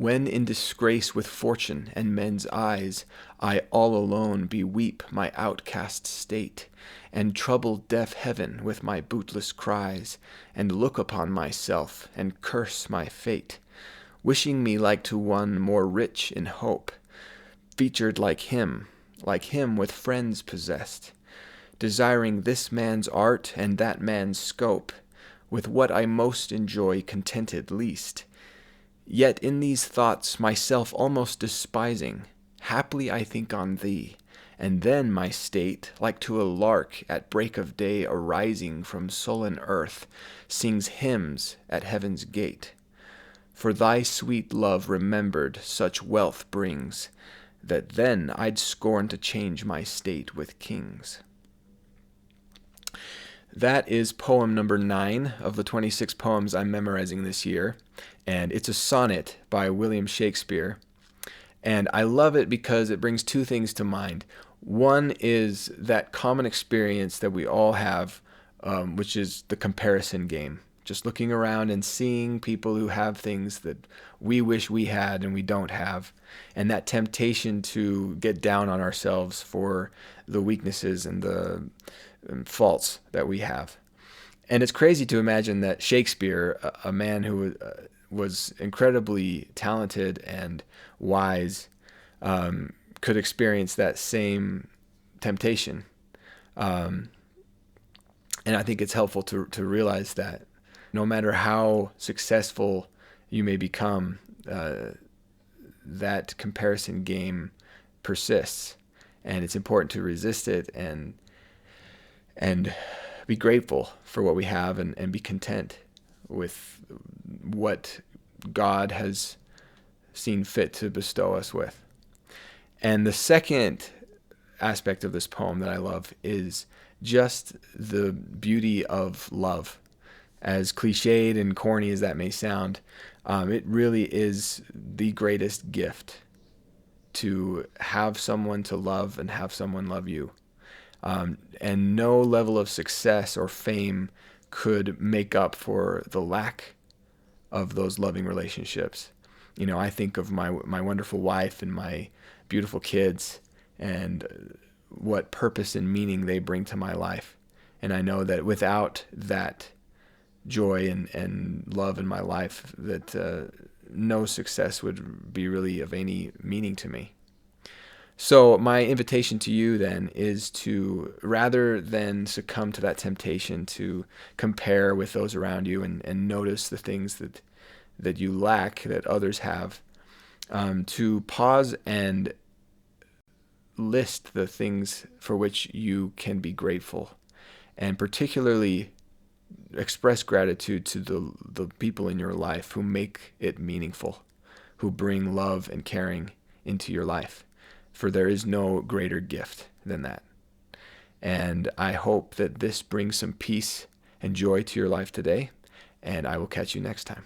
When in disgrace with fortune and men's eyes, I all alone beweep my outcast state, and trouble deaf heaven with my bootless cries, and look upon myself and curse my fate, wishing me like to one more rich in hope, featured like him with friends possessed, desiring this man's art and that man's scope, with what I most enjoy contented least. Yet in these thoughts myself almost despising, haply I think on thee, and then my state, like to a lark at break of day arising from sullen earth, sings hymns at heaven's gate. For thy sweet love remembered such wealth brings, that then I'd scorn to change my state with kings. That is poem number 9 of the 26 poems I'm memorizing this year, and it's a sonnet by William Shakespeare. And I love it because it brings two things to mind. One is that common experience that we all have, which is the comparison game. Just looking around and seeing people who have things that we wish we had and we don't have. And that temptation to get down on ourselves for the weaknesses and the faults that we have. And it's crazy to imagine that Shakespeare, a man who was incredibly talented and wise, could experience that same temptation. And I think it's helpful to realize that no matter how successful you may become, that comparison game persists, and it's important to resist it and be grateful for what we have and be content with what God has seen fit to bestow us with. And the second aspect of this poem that I love is just the beauty of love. As cliched and corny as that may sound, it really is the greatest gift to have someone to love and have someone love you. And no level of success or fame could make up for the lack of those loving relationships. You know, I think of my wonderful wife and my beautiful kids and what purpose and meaning they bring to my life. And I know that without that joy and love in my life, that no success would be really of any meaning to me. So my invitation to you then is to, rather than succumb to that temptation to compare with those around you and notice the things that you lack that others have, to pause and list the things for which you can be grateful, and particularly express gratitude to the people in your life who make it meaningful, who bring love and caring into your life. For there is no greater gift than that. And I hope that this brings some peace and joy to your life today, and I will catch you next time.